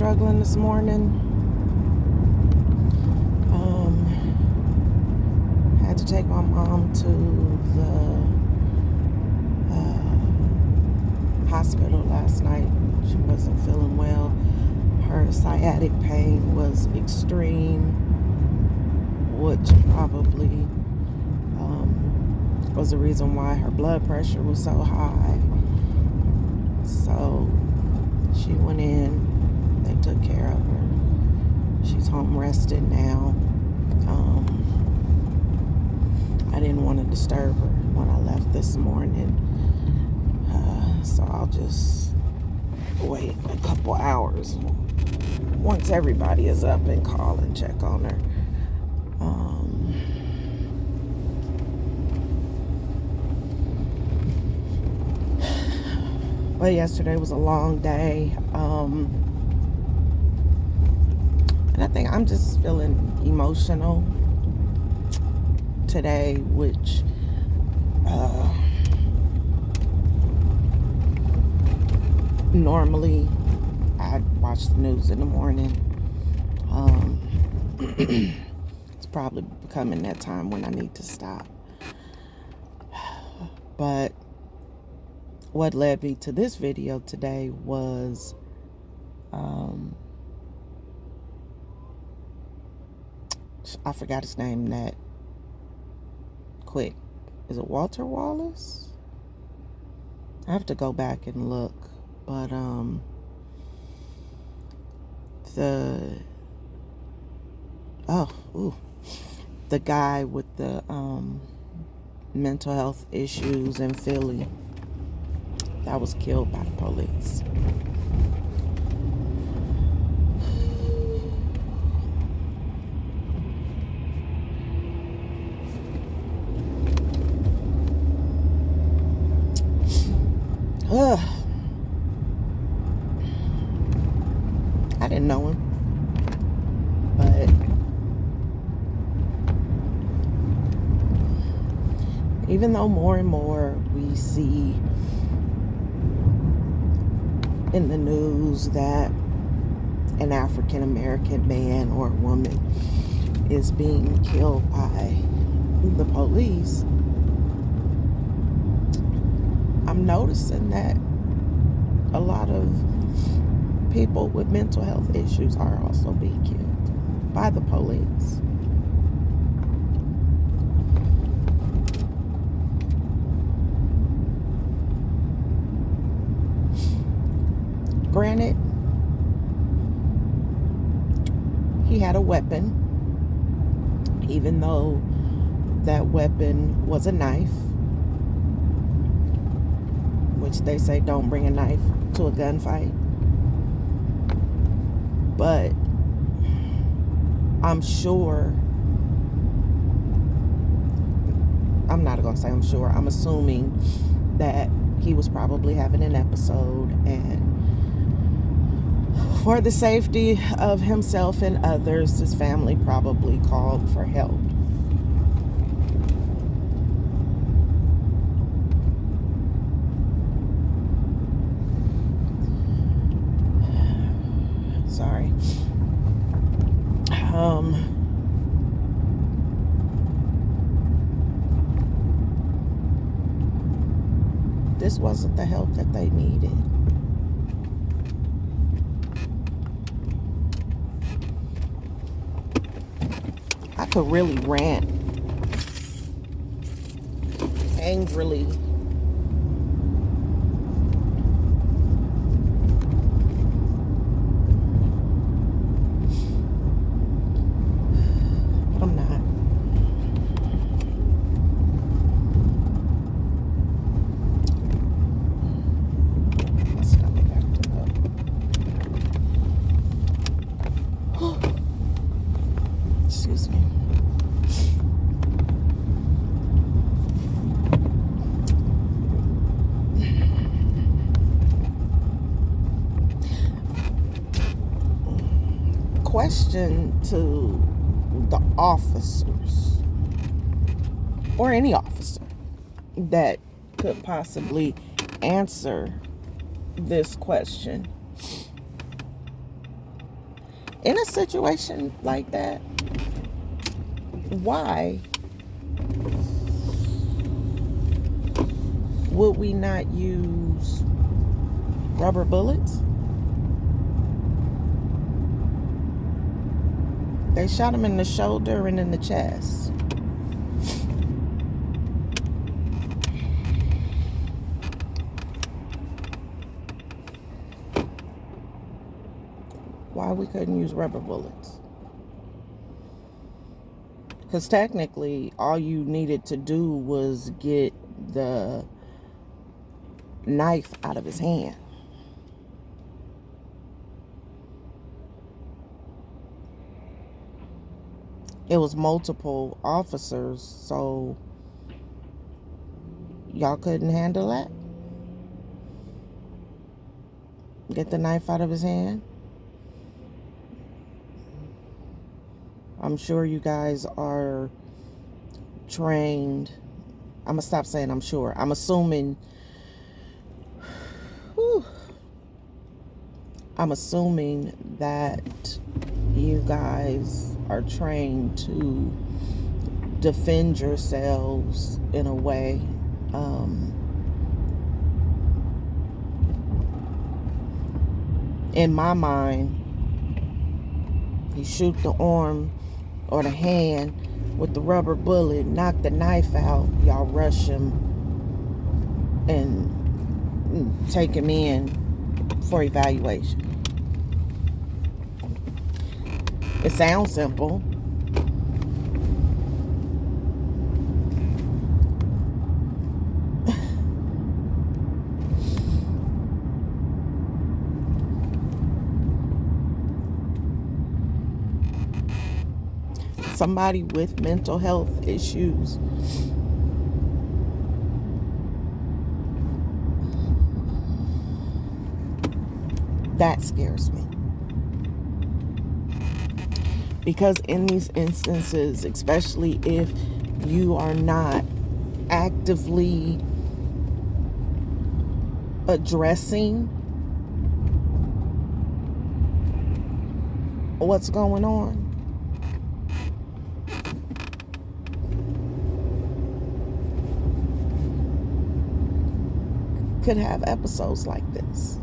struggling this morning. Had to take my mom to the hospital last night. She wasn't feeling well. Her sciatic pain was extreme, which probably was the reason why her blood pressure was so high. So she went in, they took care of her. She's home rested now. I didn't want to disturb her when I left this morning, so I'll just wait a couple hours once everybody is up and call and check on her. But yesterday was a long day, and I think I'm just feeling emotional today, which normally I watch the news in the morning. It's probably becoming that time when I need to stop. But what led me to this video today was I forgot his name that quick. Is it Walter Wallace? I have to go back and look. But the guy with the mental health issues in Philly that was killed by the police. I didn't know him, but even though more and more we see in the news that an African American man or woman is being killed by the police, I'm noticing that a lot of people with mental health issues are also being killed by the police. Granted, he had a weapon, even though that weapon was a knife, which they say don't bring a knife to a gunfight. But I'm sure, I'm not going to say I'm sure, I'm assuming that he was probably having an episode, and for the safety of himself and others, his family probably called for help. Sorry. This wasn't the help that they needed. I could really rant angrily. But I'm not. My stomach acting up. Excuse me. Question to the officers, or any officer that could possibly answer this question. In a situation like that, why would we not use rubber bullets? They shot him in the shoulder and in the chest. Why we couldn't use rubber bullets? Because technically, all you needed to do was get the knife out of his hand. It was multiple officers, so y'all couldn't handle that? Get the knife out of his hand? I'm sure you guys are trained. I'm going to stop saying I'm sure. I'm assuming. I'm assuming that you guys are trained to defend yourselves in a way. In my mind, you shoot the arm or the hand with the rubber bullet, knock the knife out, y'all rush him and take him in for evaluation. It sounds simple. Somebody with mental health issues that scares me, because in these instances, especially if you are not actively addressing what's going on, could have episodes like this.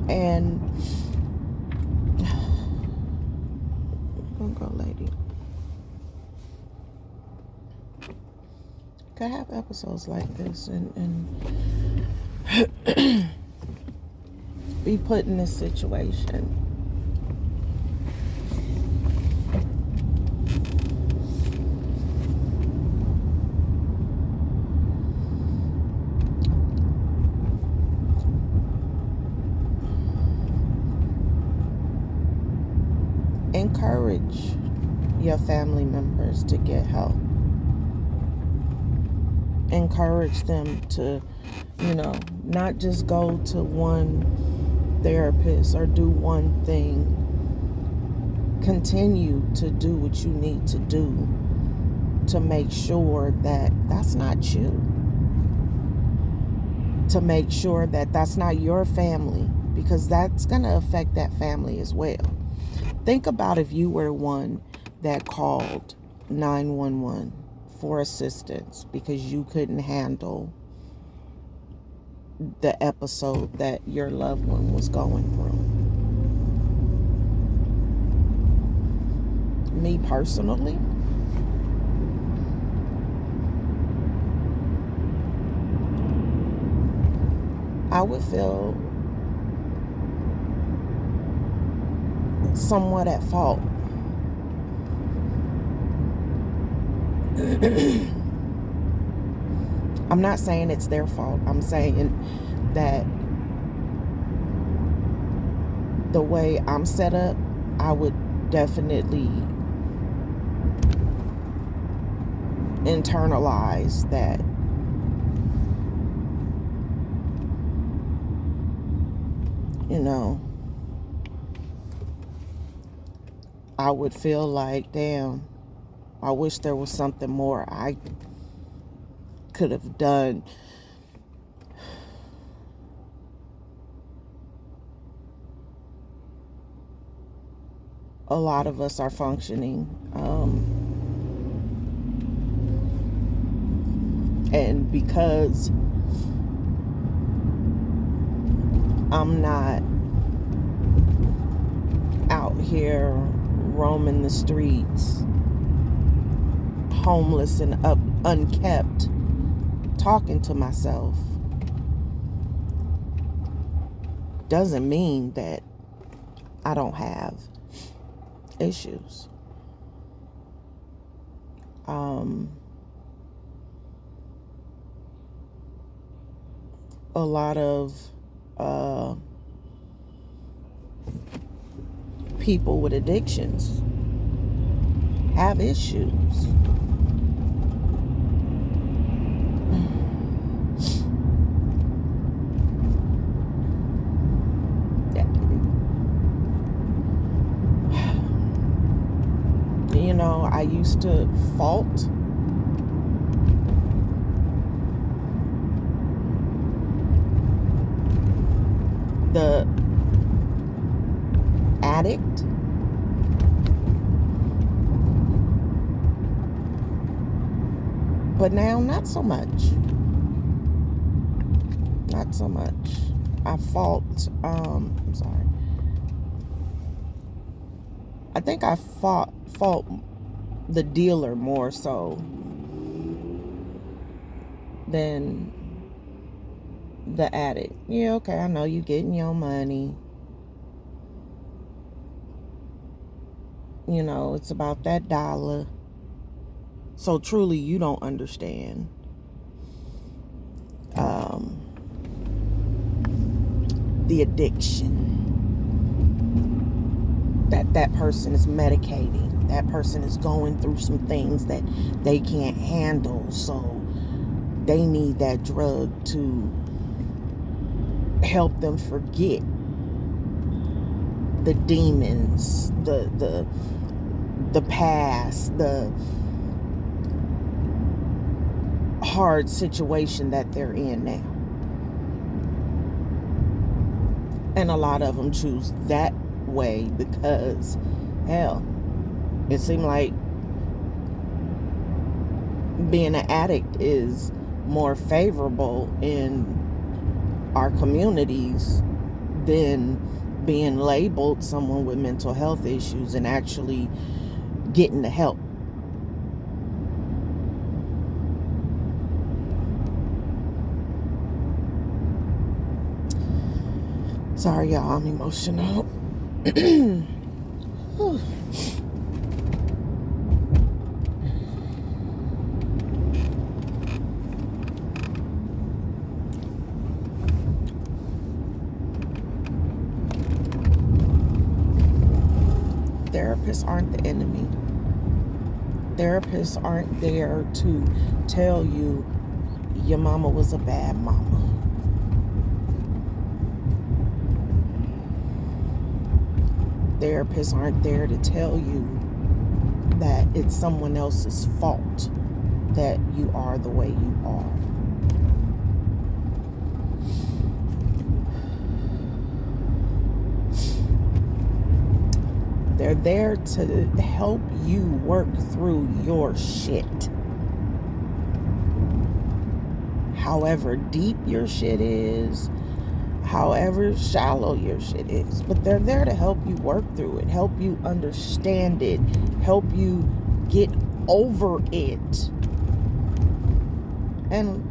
And don't go, lady. Could have episodes like this and be put in this situation. Encourage your family members to get help. Encourage them to, not just go to one therapist or do one thing. Continue to do what you need to do to make sure that that's not you. To make sure that that's not your family, because that's going to affect that family as well. Think about if you were one that called 911 for assistance because you couldn't handle the episode that your loved one was going through. Me personally, I would feel somewhat at fault. I'm not saying it's their fault. I'm saying that the way I'm set up, I would definitely internalize that I would feel like, damn, I wish there was something more I could have done. a lot of us are functioning. And because I'm not out here roaming the streets, homeless and unkept, talking to myself, doesn't mean that I don't have issues. A lot of people with addictions have issues. You know, I used to fault the addict, but now not so much. Not so much. I fault, I'm sorry. I think I fault the dealer more so than the addict. Yeah, okay, I know you getting your money. You know, it's about that dollar. So truly, you don't understand. The addiction that person is medicating. That person is going through some things that they can't handle. So they need that drug to help them forget the demons, the past, the hard situation that they're in now. And a lot of them choose that way because, hell, it seemed like being an addict is more favorable in our communities than being labeled someone with mental health issues and actually getting the help. Sorry, y'all, I'm emotional. Therapists aren't the enemy. Therapists aren't there to tell you your mama was a bad mama. Therapists aren't there to tell you that it's someone else's fault that you are the way you are. They're there to help you work through your shit. However deep your shit is, however shallow your shit is. But they're there to help you work through it, help you understand it, help you get over it, and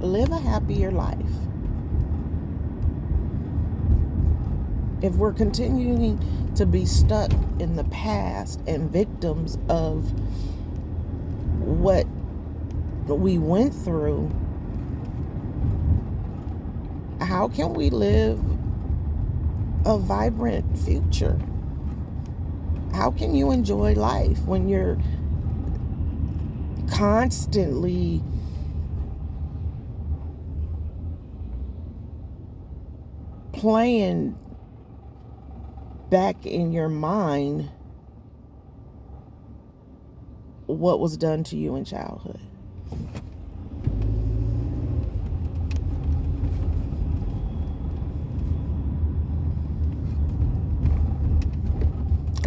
live a happier life. If we're continuing to be stuck in the past and victims of what we went through, how can we live a vibrant future? How can you enjoy life when you're constantly playing back in your mind what was done to you in childhood?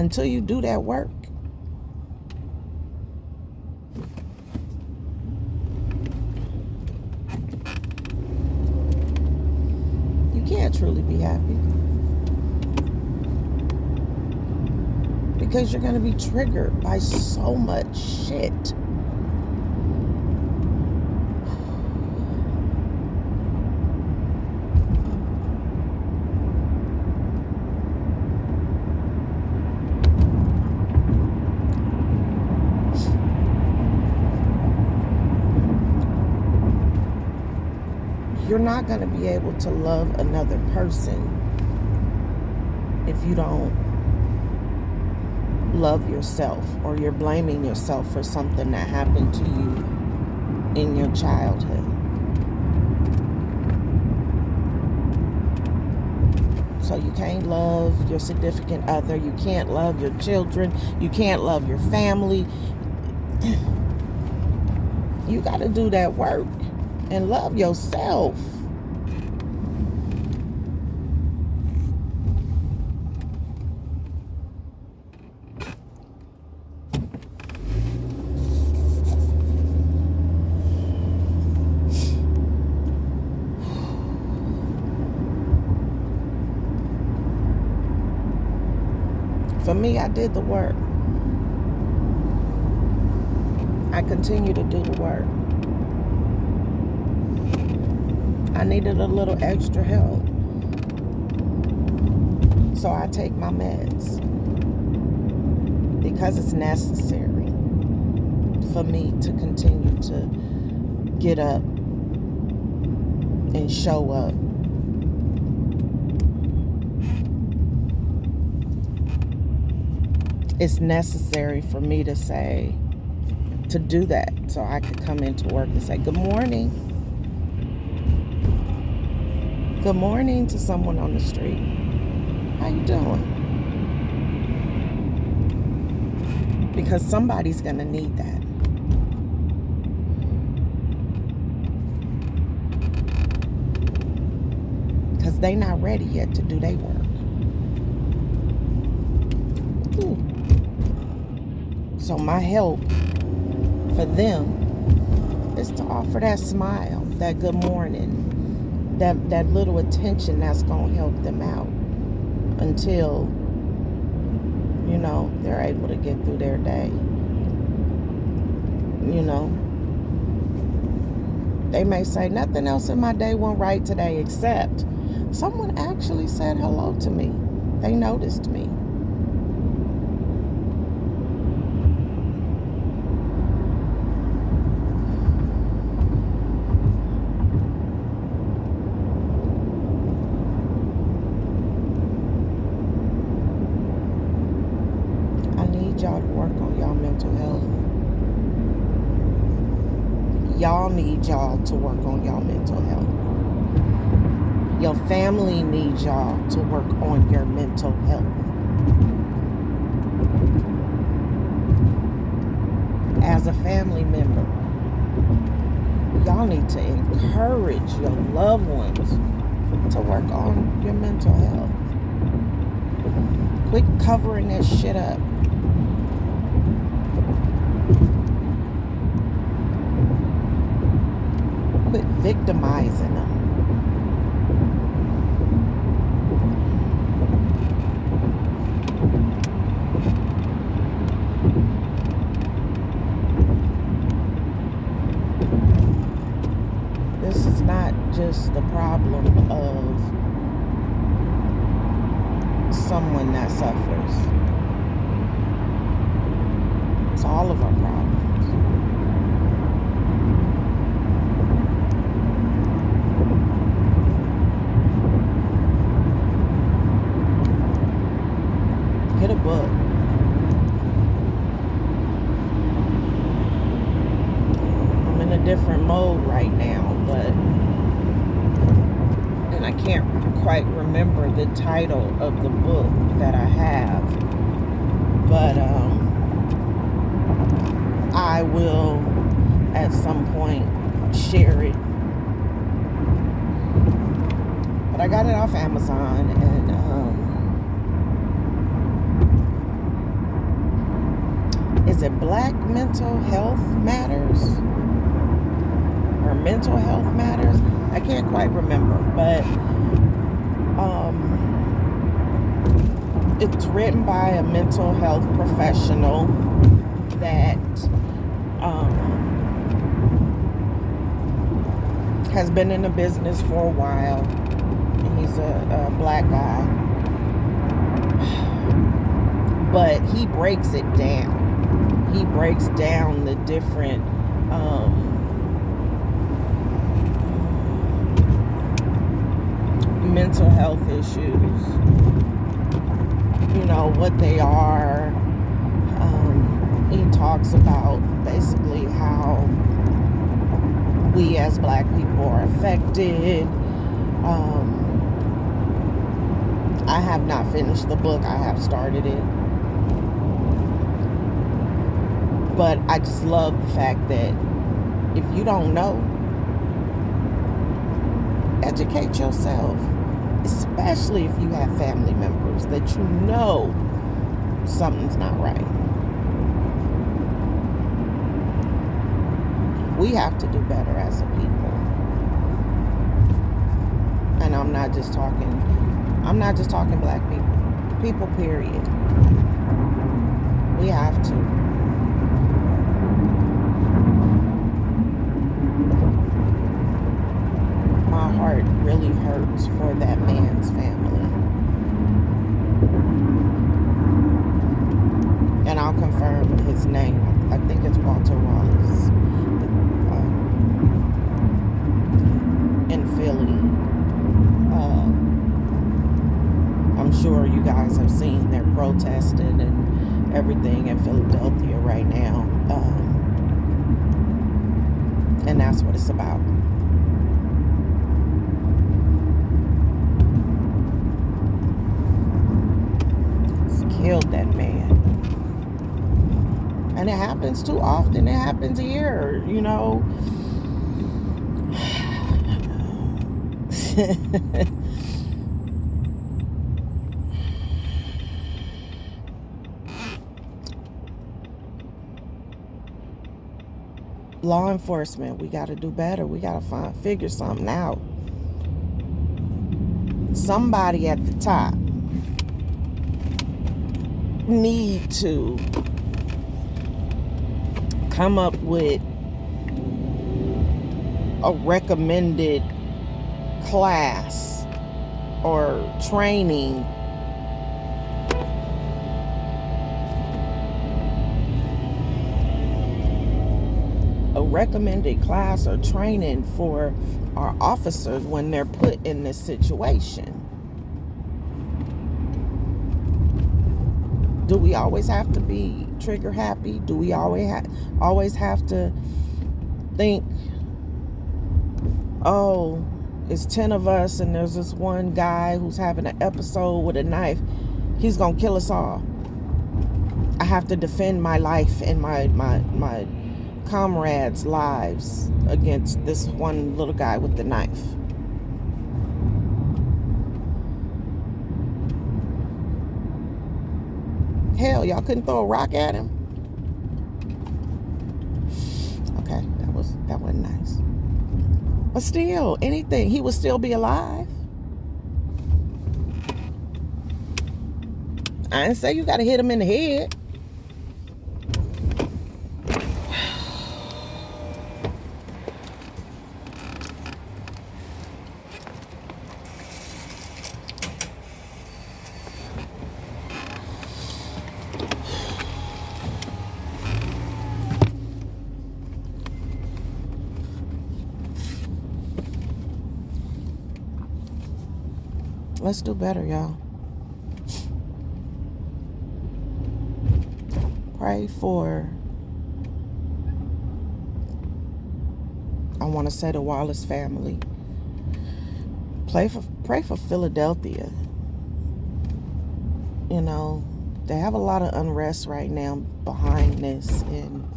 until you do that work, you can't truly be happy. Because you're going to be triggered by so much shit. You're not going to be able to love another person if you don't love yourself, or you're blaming yourself for something that happened to you in your childhood. So you can't love your significant other, you can't love your children, you can't love your family. You got to do that work and love yourself. For me, I did the work. I continue to do the work. I needed a little extra help. So I take my meds. Because it's necessary for me to continue to get up and show up. It's necessary for me to say, to do that, so I could come into work and say, good morning. Good morning to someone on the street. How you doing? Because somebody's going to need that. Because they not ready yet to do their work. Ooh. So my help for them is to offer that smile, that good morning, that little attention that's going to help them out until, you know, they're able to get through their day. You know, they may say, nothing else in my day went right today except someone actually said hello to me. They noticed me. Y'all to work on y'all mental health. Y'all need y'all to work on y'all mental health. Your family needs y'all to work on your mental health. As a family member, y'all need to encourage your loved ones to work on your mental health. Quit covering this shit up. Quit victimizing them. This is not just the problem of someone that suffers. It's all of our problems. Get a book. I'm in a different mode right now, and I can't quite remember the title of the book that I have, but I will at some point share it. But I got it off Amazon, and is it Black Mental Health Matters? Or Mental Health Matters? I can't quite remember, but it's written by a mental health professional that has been in the business for a while. And he's a black guy. But he breaks it down. He breaks down the different mental health issues, you know, what they are. He talks about basically how we as black people are affected. I have not finished the book. I have started it. But I just love the fact that if you don't know, educate yourself. Especially if you have family members that you know something's not right. We have to do better as a people. And I'm not just talking black people. People, period. We have to. My heart really hurts for that man's family. And I'll confirm his name. I think it's Walter Wallace. In Philly. I'm sure you guys have seen they're protesting and everything in Philadelphia right now. And that's what it's about. Killed that man. And it happens too often. It happens here, you know. Law enforcement, we got to do better. We got to figure something out. Somebody at the top need to come up with a recommended class or training for our officers when they're put in this situation. Do we always have to be trigger happy? Do we always have to think, oh, it's 10 of us and there's this one guy who's having an episode with a knife. He's going to kill us all. I have to defend my life and my comrades' lives against this one little guy with the knife. Hell, y'all couldn't throw a rock at him? Okay, that wasn't nice. But still, anything, he would still be alive. I didn't say you got to hit him in the head. Let's do better, y'all. Pray for, I want to say, the Wallace family. Pray for Philadelphia. You know, they have a lot of unrest right now behind this, and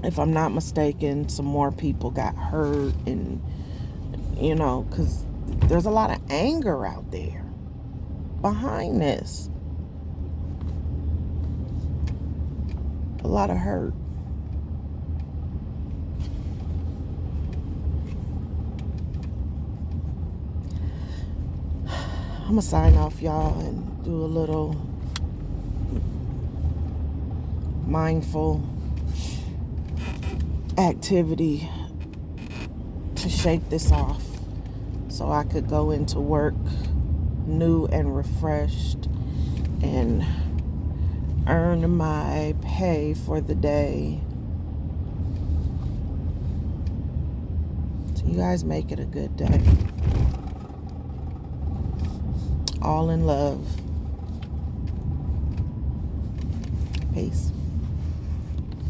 if I'm not mistaken, some more people got hurt, and you know, because there's a lot of anger out there behind this. a lot of hurt. I'm gonna sign off, y'all, and do a little mindful activity to shake this off so I could go into work new and refreshed and earn my pay for the day. So you guys make it a good day. All in love. Peace.